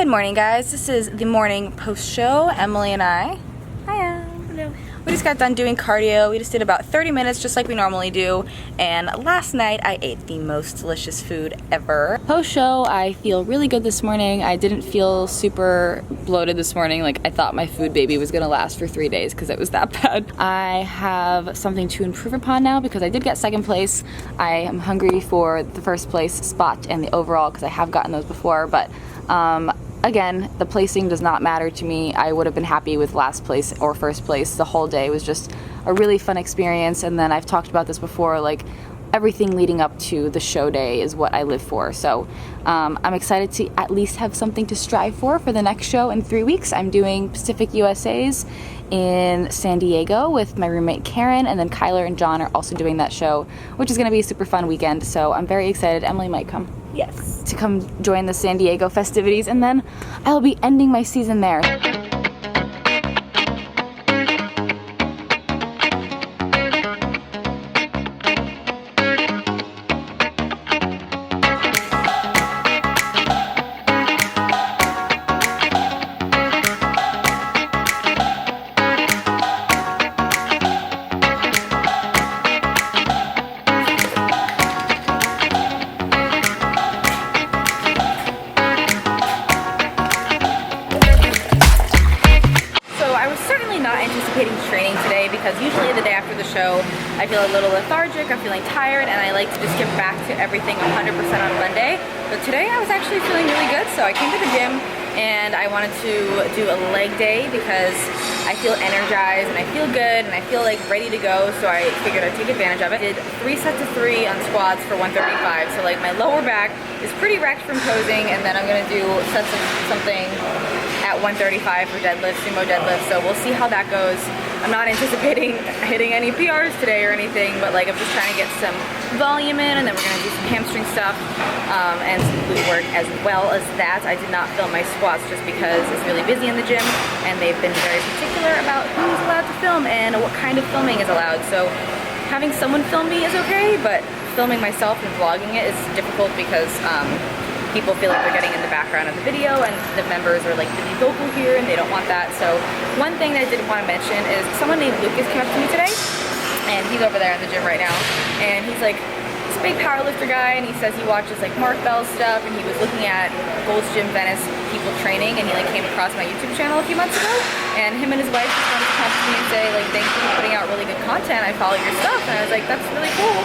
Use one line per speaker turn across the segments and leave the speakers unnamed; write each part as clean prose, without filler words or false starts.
Good morning, guys. This is the morning post show. Emily and I. Hiya. Hello. We just got done doing cardio. We just did about 30 minutes just like we normally do. And last night I ate the most delicious food ever. Post show, I feel really good this morning. I didn't feel super bloated this morning. Like I thought my food baby was gonna last for 3 days because it was that bad. I have something to improve upon now because I did get second place. I am hungry for the first place spot and the overall because I have gotten those before, but again, the placing does not matter to me. I would have been happy with last place or first place. The whole day was just a really fun experience, and then I've talked about this before, like everything leading up to the show day is what I live for. So I'm excited to at least have something to strive for the next show in 3 weeks. I'm doing Pacific USA's in San Diego with my roommate Karen, and then Kyler and John are also doing that show, which is going to be a super fun weekend. So I'm very excited. Emily might come.
Yes.
To come join the San Diego festivities, and then I'll be ending my season there. Training today because usually the day after the show I feel a little lethargic, I'm feeling tired, and I like to just get back to everything 100% on Monday. But today I was actually feeling really good, so I came to the gym and I wanted to do a leg day because I feel energized and I feel good and I feel like ready to go, so I figured I'd take advantage of it. I did 3 sets of 3 on squats for 135, so like my lower back is pretty wrecked from posing, and then I'm gonna do sets of something at 135 for deadlift, sumo deadlift, so we'll see how that goes. I'm not anticipating hitting any PRs today or anything, but like I'm just trying to get some volume in, and then we're gonna do some hamstring stuff and some glute work as well as that. I did not film my squats just because it's really busy in the gym, and they've been very particular about who's allowed to film and what kind of filming is allowed. So having someone film me is okay, but filming myself and vlogging it is difficult because people feel like they're getting in the background of the video, and the members are like really vocal here and they don't want that. So one thing that I did want to mention is someone named Lucas came up to me today, and he's over there in the gym right now, and he's like this big powerlifter guy, and he says he watches like Mark Bell's stuff, and he was looking at Gold's Gym Venice people training, and he like came across my YouTube channel a few months ago, and him and his wife just wanted to come to me and say like, thank you for putting out really good content, I follow your stuff. And I was like, that's really cool.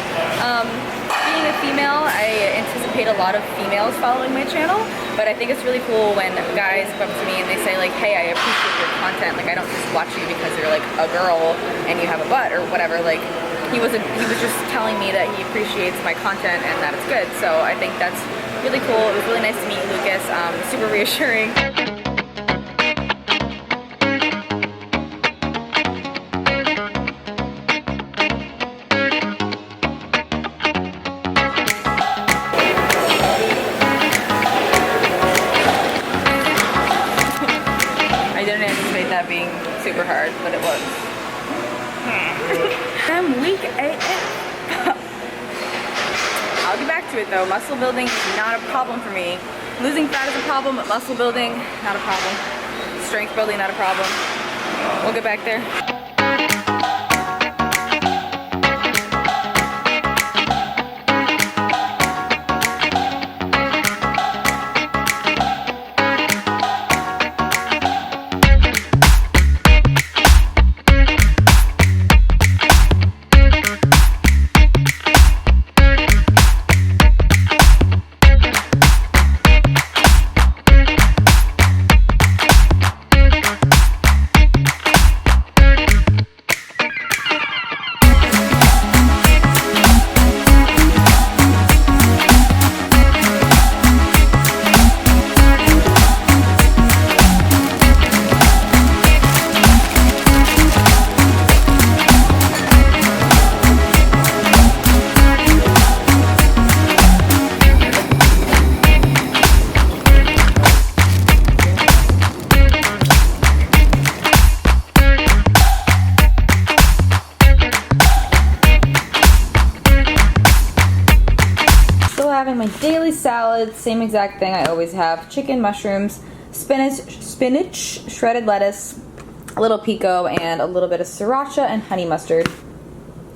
Being a female, I anticipate a lot of females following my channel, but I think it's really cool when guys come up to me and they say like, hey, I appreciate your content, like I don't just watch you because you're like a girl and you have a butt or whatever. Like he was just telling me that he appreciates my content and that it's good. So I think that's really cool. It was really nice to meet Lucas, super reassuring. That being super hard, but it was. I'm weak AF. I'll get back to it though. Muscle building is not a problem for me. Losing fat is a problem, but muscle building, not a problem. Strength building, not a problem. We'll get back there. having my daily salad, same exact thing I always have. Chicken, mushrooms, spinach, shredded lettuce, a little pico, and a little bit of sriracha and honey mustard.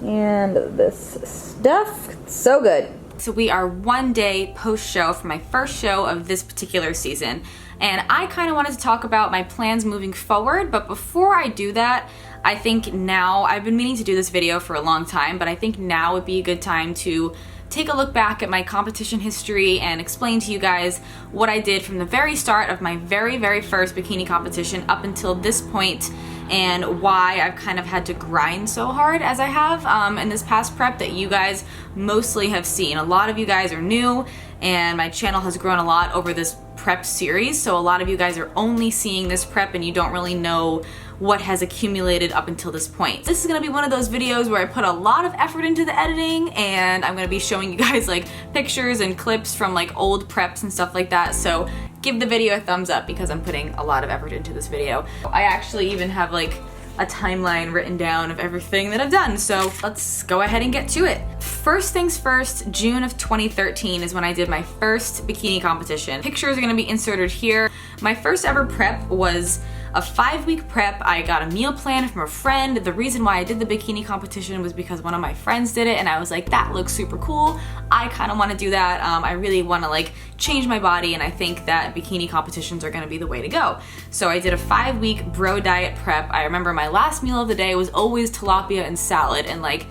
And this stuff, so good. So we are one day post-show for my first show of this particular season. And I kind of wanted to talk about my plans moving forward, but before I do that, I think now, I've been meaning to do this video for a long time, but I think now would be a good time to take a look back at my competition history and explain to you guys what I did from the very start of my very first bikini competition up until this point, and why I've kind of had to grind so hard as I have in this past prep that you guys mostly have seen. A lot of you guys are new, and my channel has grown a lot over this prep series, so a lot of you guys are only seeing this prep and you don't really know what has accumulated up until this point. This is gonna be one of those videos where I put a lot of effort into the editing, and I'm gonna be showing you guys like pictures and clips from like old preps and stuff like that, so give the video a thumbs up because I'm putting a lot of effort into this video. I actually even have like a timeline written down of everything that I've done, so let's go ahead and get to it. First things first, June of 2013 is when I did my first bikini competition. Pictures are gonna be inserted here. My first ever prep was a 5-week prep. I got a meal plan from a friend. The reason why I did the bikini competition was because one of my friends did it and I was like, that looks super cool. I kind of want to do that. I really want to like change my body, and I think that bikini competitions are going to be the way to go. So I did a 5-week bro diet prep. I remember my last meal of the day was always tilapia and salad, and like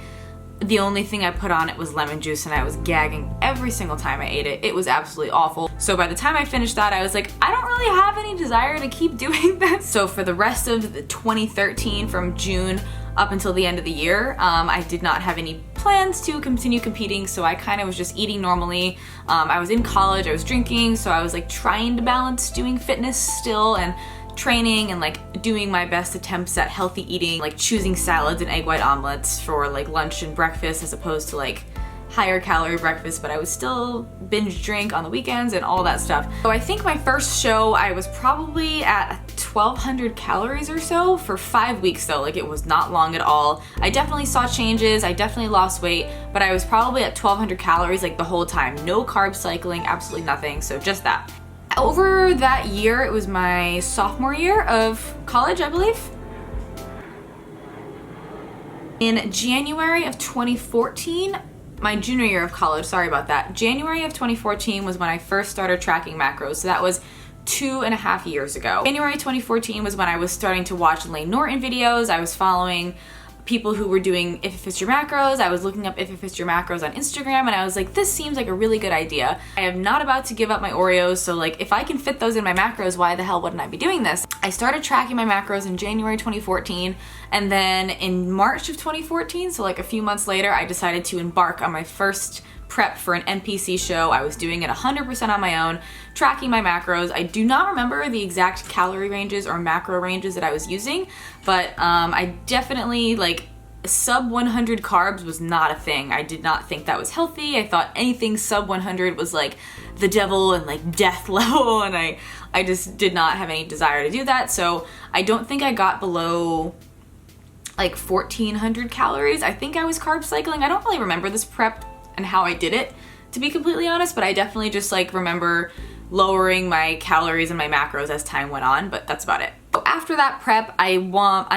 the only thing I put on it was lemon juice, and I was gagging every single time I ate it. It was absolutely awful. So by the time I finished that, I was like, I don't really have any desire to keep doing this. So for the rest of the 2013, from June up until the end of the year, I did not have any plans to continue competing, so I kind of was just eating normally. I was in college, I was drinking, so I was like trying to balance doing fitness still and training and like doing my best attempts at healthy eating, like choosing salads and egg white omelets for like lunch and breakfast as opposed to like higher calorie breakfast, but I would still binge drink on the weekends and all that stuff. So I think my first show I was probably at 1,200 calories or so for 5 weeks though, like it was not long at all. I definitely saw changes, I definitely lost weight, but I was probably at 1,200 calories like the whole time. No carb cycling, absolutely nothing, so just that. Over that year, it was my sophomore year of college, I believe. In January of 2014, my junior year of college, sorry about that. January of 2014 was when I first started tracking macros, so that was 2.5 years ago. January 2014 was when I was starting to watch Lane Norton videos. I was following people who were doing If It Fits Your Macros. I was looking up If It Fits Your Macros on Instagram, and I was like, this seems like a really good idea. I am not about to give up my Oreos, so like if I can fit those in my macros, why the hell wouldn't I be doing this? I started tracking my macros in January 2014, and then in March of 2014, so like a few months later, I decided to embark on my first prep for an NPC show. I was doing it 100% on my own, tracking my macros. I do not remember the exact calorie ranges or macro ranges that I was using, but I definitely, like, sub 100 carbs was not a thing. I did not think that was healthy. I thought anything sub 100 was like the devil and like death level, and I just did not have any desire to do that. So I don't think I got below like 1,400 calories. I think I was carb cycling. I don't really remember this prep and how I did it, to be completely honest, but I definitely just like remember lowering my calories and my macros as time went on, but that's about it. So after that prep, I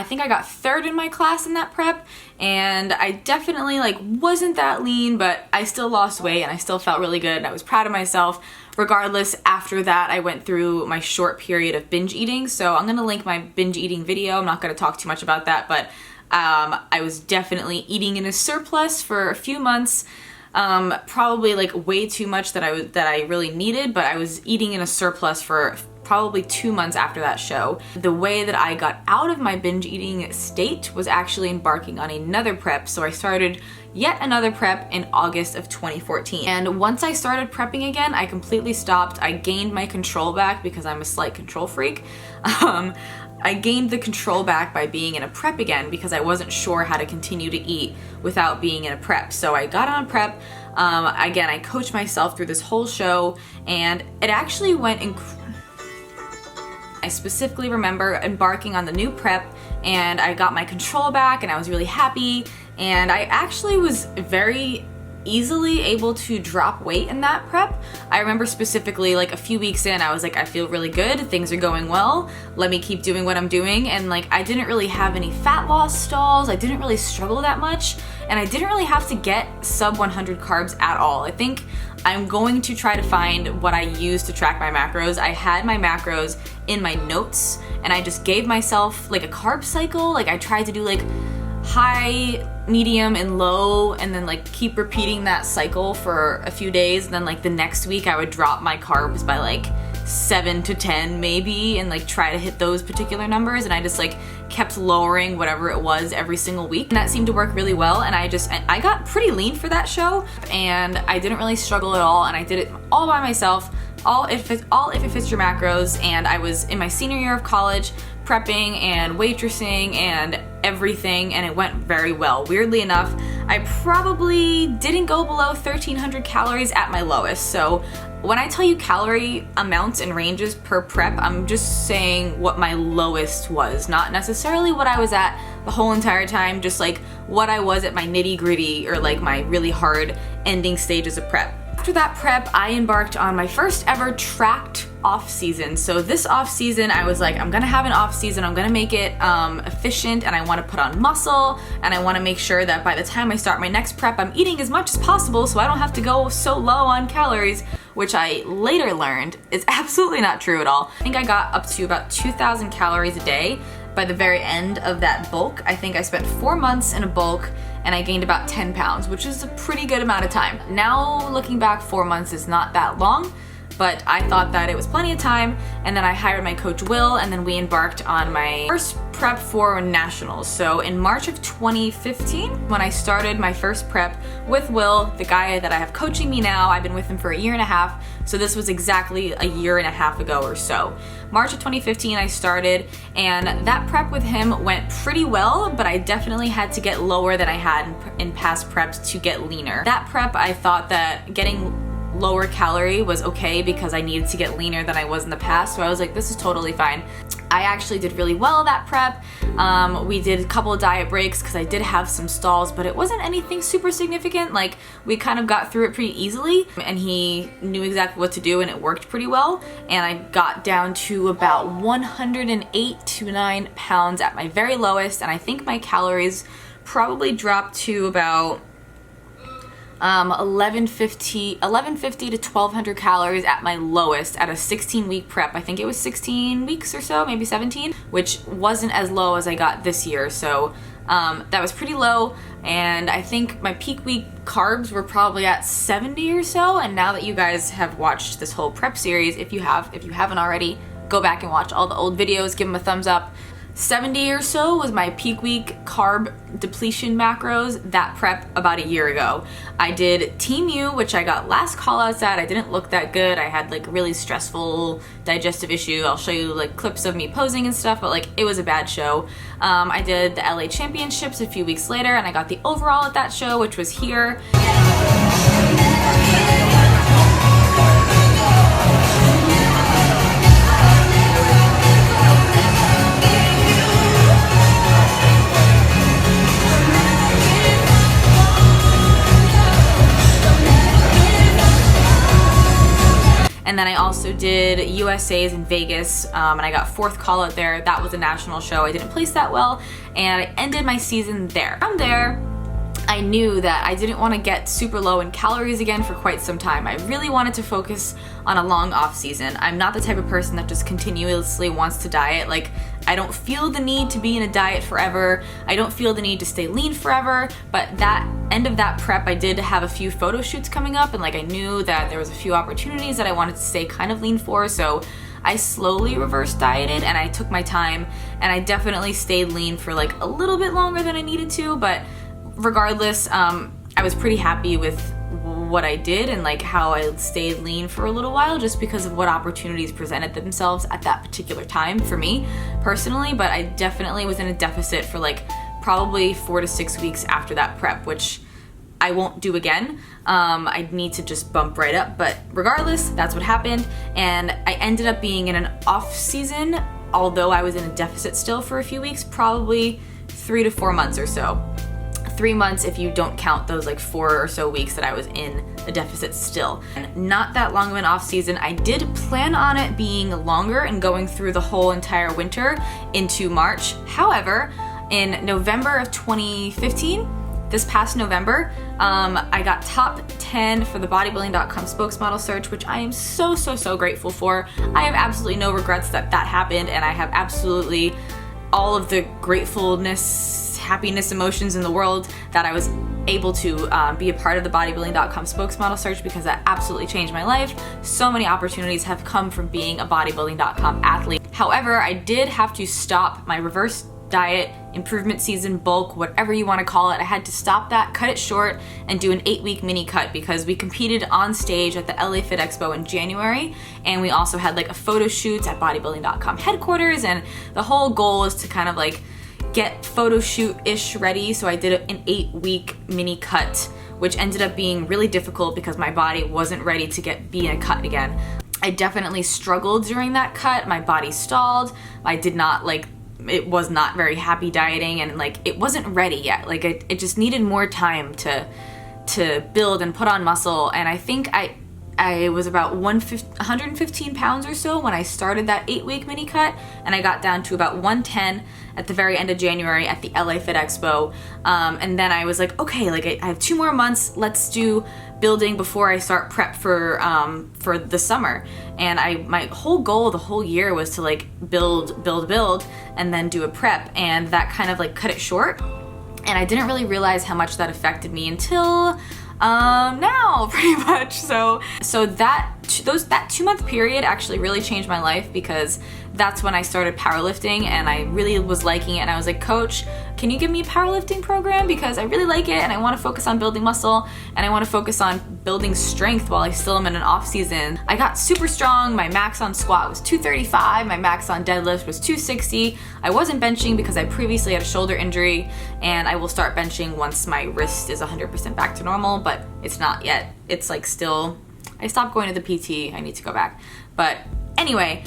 think I got third in my class in that prep, and I definitely like wasn't that lean, but I still lost weight and I still felt really good and I was proud of myself. Regardless, after that, I went through my short period of binge eating, so I'm gonna link my binge eating video. I'm not gonna talk too much about that, but I was definitely eating in a surplus for a few months. Probably like way too much that I really needed, but I was eating in a surplus for probably 2 months after that show. The way that I got out of my binge eating state was actually embarking on another prep. So I started yet another prep in August of 2014. And once I started prepping again, I completely stopped. I gained my control back because I'm a slight control freak. I gained the control back by being in a prep again because I wasn't sure how to continue to eat without being in a prep. So I got on a prep. Again, I coached myself through this whole show, and it actually went I specifically remember embarking on the new prep, and I got my control back and I was really happy, and I actually was very easily able to drop weight in that prep. I remember specifically like a few weeks in, I was like, I feel really good, things are going well, let me keep doing what I'm doing. And like, I didn't really have any fat loss stalls, I didn't really struggle that much, and I didn't really have to get sub 100 carbs at all. I think I'm going to try to find what I use to track my macros. I had my macros in my notes, and I just gave myself like a carb cycle. Like I tried to do like high, medium, and low, and then like keep repeating that cycle for a few days. And then like the next week I would drop my carbs by like 7 to 10 maybe, and like try to hit those particular numbers. And I just like kept lowering whatever it was every single week, and that seemed to work really well. And I got pretty lean for that show, and I didn't really struggle at all, and I did it all by myself, all if it fits your macros. And I was in my senior year of college prepping and waitressing and everything, and it went very well. Weirdly enough, I probably didn't go below 1,300 calories at my lowest. So when I tell you calorie amounts and ranges per prep, I'm just saying what my lowest was, not necessarily what I was at the whole entire time, just like what I was at my nitty gritty or like my really hard ending stages of prep. After that prep, I embarked on my first ever tracked off season. So this off season, I was like, I'm gonna have an off season, I'm gonna make it efficient, and I wanna put on muscle, and I wanna make sure that by the time I start my next prep, I'm eating as much as possible so I don't have to go so low on calories, which I later learned is absolutely not true at all. I think I got up to about 2,000 calories a day by the very end of that bulk. I think I spent 4 months in a bulk, and I gained about 10 pounds, which is a pretty good amount of time. Now, looking back, 4 months is not that long, but I thought that it was plenty of time. And then I hired my coach Will, and then we embarked on my first prep for nationals. So in March of 2015, when I started my first prep with Will, the guy that I have coaching me now, I've been with him for a year and a half. So this was exactly a year and a half ago or so. March of 2015 I started, and that prep with him went pretty well, but I definitely had to get lower than I had in past preps to get leaner. That prep, I thought that getting lower calorie was okay because I needed to get leaner than I was in the past, so I was like, this is totally fine. I actually did really well that prep. We did a couple of diet breaks because I did have some stalls, but it wasn't anything super significant. Like, we kind of got through it pretty easily, and he knew exactly what to do, and it worked pretty well. And I got down to about 108 to 9 pounds at my very lowest, and I think my calories probably dropped to about 1150 to 1,200 calories at my lowest at a 16-week prep. I think it was 16 weeks or so, maybe 17, which wasn't as low as I got this year. So that was pretty low, and I think my peak week carbs were probably at 70 or so. And now that you guys have watched this whole prep series, if you haven't already, go back and watch all the old videos, give them a thumbs up. 70 or so was my peak week carb depletion macros that prep about a year ago. I did Team U, which I got last call outs at. I didn't look that good. I had like really stressful digestive issue. I'll show you like clips of me posing and stuff, but like it was a bad show. I did the LA Championships a few weeks later, and I got the overall at that show, which was here. And then I also did USA's in Vegas, and I got 4th call out there. That was a national show. I didn't place that well, and I ended my season there. From there, I knew that I didn't want to get super low in calories again for quite some time. I really wanted to focus on a long off season. I'm not the type of person that just continuously wants to diet. Like, I don't feel the need to be in a diet forever. I don't feel the need to stay lean forever. But that end of that prep, I did have a few photo shoots coming up, and like I knew that there was a few opportunities that I wanted to stay kind of lean for. So I slowly reverse dieted, and I took my time, and I definitely stayed lean for like a little bit longer than I needed to. But regardless, I was pretty happy with what I did and like how I stayed lean for a little while, just because of what opportunities presented themselves at that particular time for me personally. But I definitely was in a deficit for like probably 4 to 6 weeks after that prep, which I won't do again. I need to just bump right up, but regardless, that's what happened. And I ended up being in an off season, although I was in a deficit still for a few weeks, probably 3 to 4 months or so. 3 months if you don't count those like 4 or so weeks that I was in a deficit still. And not that long of an off season. I did plan on it being longer and going through the whole entire winter into March. However, in November of 2015, this past November, I got top 10 for the bodybuilding.com spokesmodel search, which I am so grateful for. I have absolutely no regrets that that happened, and I have absolutely all of the gratefulness, happiness, emotions in the world that I was able to be a part of the bodybuilding.com spokesmodel search, because that absolutely changed my life. So many opportunities have come from being a bodybuilding.com athlete. However, I did have to stop my reverse diet, improvement season, bulk, whatever you want to call it. I had to stop that, cut it short, and do an 8-week mini cut, because we competed on stage at the LA Fit Expo in January, and we also had like a photo shoot at bodybuilding.com headquarters, and the whole goal is to kind of like get photo shoot-ish ready. So I did an 8-week mini cut, which ended up being really difficult because my body wasn't ready to be in a cut again. I definitely struggled during that cut. My body stalled. I did not like, it was not very happy dieting, and like it wasn't ready yet. Like it just needed more time to build and put on muscle. And I think I was about 115 pounds or so when I started that 8-week mini cut, and I got down to about 110 at the very end of January at the LA Fit Expo. And then I was like, okay, like I have 2 more months, let's do building before I start prep for the summer. And my whole goal the whole year was to like build, and then do a prep, and that kind of like cut it short. And I didn't really realize how much that affected me until now, pretty much. So that 2-month period actually really changed my life, because that's when I started powerlifting, and I really was liking it. And I was like, Coach, can you give me a powerlifting program? Because I really like it, and I want to focus on building muscle, and I want to focus on building strength while I still am in an off season. I got super strong. My max on squat was 235. My max on deadlift was 260. I wasn't benching because I previously had a shoulder injury, and I will start benching once my wrist is 100% back to normal, but it's not yet. It's like still, I stopped going to the PT. I need to go back. But anyway,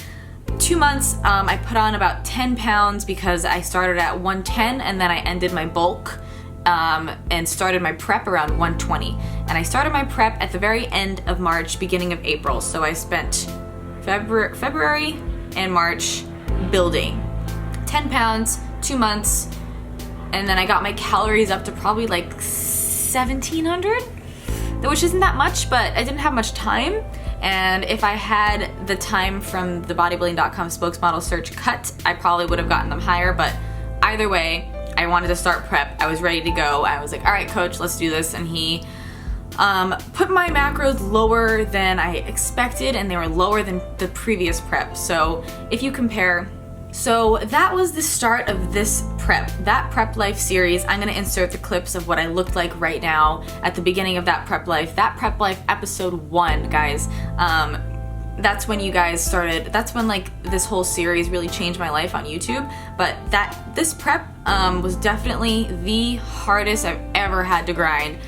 2 months, I put on about 10 pounds because I started at 110, and then I ended my bulk and started my prep around 120. And I started my prep at the very end of March, beginning of April. So I spent February and March building 10 pounds, 2 months, and then I got my calories up to probably like 1,700, which isn't that much, but I didn't have much time. And if I had the time from the bodybuilding.com spokesmodel search cut, I probably would have gotten them higher. But either way, I wanted to start prep. I was ready to go. I was like, all right, Coach, let's do this. And he put my macros lower than I expected, and they were lower than the previous prep. So if you compare, so that was the start of this prep, that Prep Life series. I'm gonna insert the clips of what I looked like right now at the beginning of that Prep Life episode 1, guys. That's when you guys started, that's when like this whole series really changed my life on YouTube. But this prep was definitely the hardest I've ever had to grind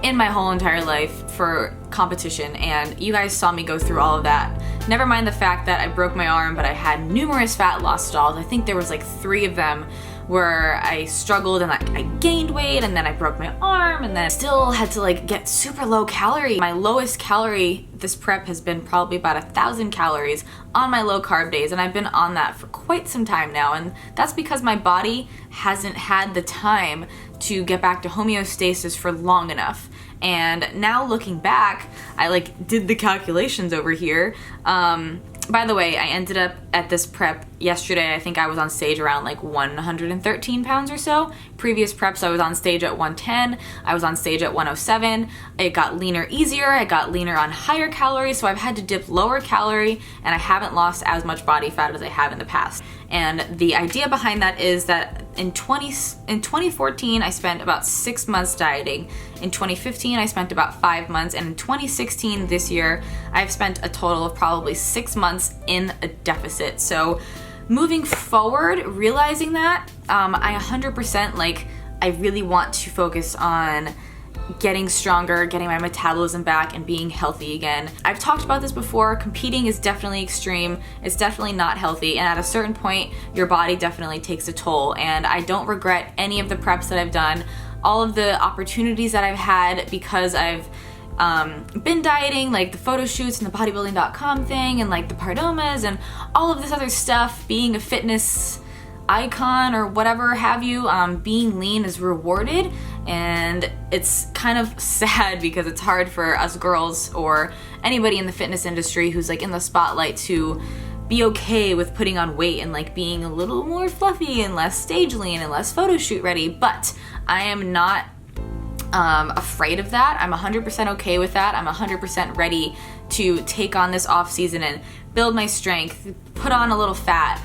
in my whole entire life for competition, and you guys saw me go through all of that. Never mind the fact that I broke my arm, but I had numerous fat loss stalls. I think there was like 3 of them where I struggled and like I gained weight, and then I broke my arm, and then still had to like get super low calorie. My lowest calorie this prep has been probably about 1,000 calories on my low carb days, and I've been on that for quite some time now. And that's because my body hasn't had the time to get back to homeostasis for long enough. And now looking back, I like did the calculations over here. By the way, I ended up at this prep yesterday. I think I was on stage around like 113 pounds or so. Previous preps, I was on stage at 110. I was on stage at 107. It got leaner easier. I got leaner on higher calories. So I've had to dip lower calorie, and I haven't lost as much body fat as I have in the past. And the idea behind that is that in 2014, I spent about 6 months dieting. In 2015, I spent about 5 months. And in 2016, this year, I've spent a total of probably 6 months in a deficit. So moving forward, realizing that, I 100% like, I really want to focus on getting stronger, getting my metabolism back, and being healthy again. I've talked about this before. Competing is definitely extreme. It's definitely not healthy, and at a certain point, your body definitely takes a toll. And I don't regret any of the preps that I've done. all of the opportunities that I've had because I've been dieting, like the photo shoots and the bodybuilding.com thing and like the Pardomas and all of this other stuff, being a fitness icon or whatever have you, being lean is rewarded. And it's kind of sad because it's hard for us girls or anybody in the fitness industry who's like in the spotlight to be okay with putting on weight and like being a little more fluffy and less stage lean and less photo shoot ready. But I am not afraid of that. I'm 100% okay with that. I'm 100% ready to take on this off season and build my strength, put on a little fat,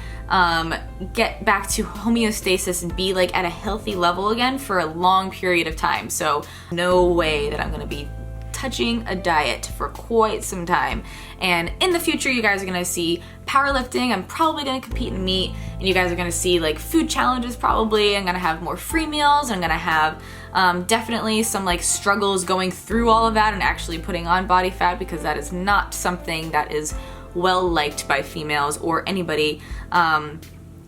get back to homeostasis and be like at a healthy level again for a long period of time. So no way that I'm gonna be touching a diet for quite some time. And in the future, you guys are gonna see powerlifting. I'm probably gonna compete in meet, and you guys are gonna see like food challenges probably. I'm gonna have more free meals. I'm gonna have definitely some like struggles going through all of that and actually putting on body fat, because that is not something that is well liked by females or anybody,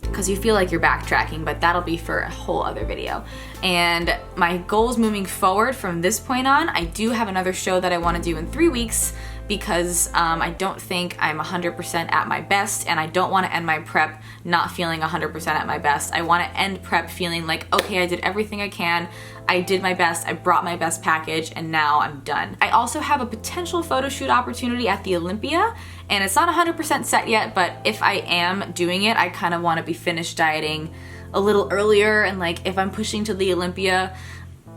because you feel like you're backtracking, but that'll be for a whole other video. And my goals moving forward from this point on, I do have another show that I want to do in 3 weeks, because I don't think I'm 100% at my best, and I don't want to end my prep not feeling 100% at my best. I want to end prep feeling like, okay, I did everything I can, I did my best, I brought my best package, and now I'm done. I also have a potential photo shoot opportunity at the Olympia, and it's not 100% set yet, but if I am doing it, I kind of want to be finished dieting a little earlier, and like if I'm pushing to the Olympia,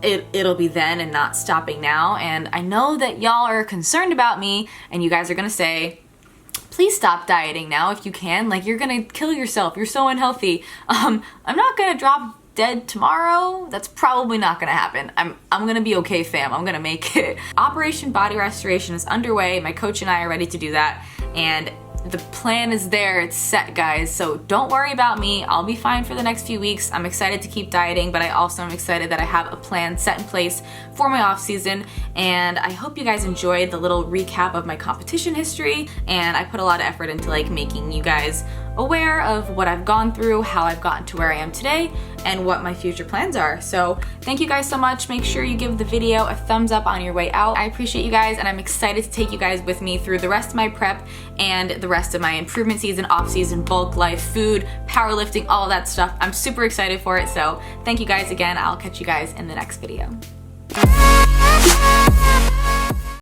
it'll be then and not stopping now. And I know that y'all are concerned about me, and you guys are gonna say, please stop dieting now if you can, like you're gonna kill yourself, you're so unhealthy. I'm not gonna drop dead tomorrow. That's probably not gonna happen. I'm gonna be okay, fam. I'm gonna make it. Operation Body Restoration is underway. My coach and I are ready to do that, and the plan is there, it's set, guys, so don't worry about me. I'll be fine for the next few weeks. I'm excited to keep dieting, but I also am excited that I have a plan set in place for my off season. And I hope you guys enjoyed the little recap of my competition history, and I put a lot of effort into like making you guys aware of what I've gone through, how I've gotten to where I am today, and what my future plans are. So thank you guys so much. Make sure you give the video a thumbs up on your way out. I appreciate you guys, and I'm excited to take you guys with me through the rest of my prep and the rest of my improvement season, off season, bulk life, food, powerlifting, all of that stuff. I'm super excited for it. So thank you guys again. I'll catch you guys in the next video.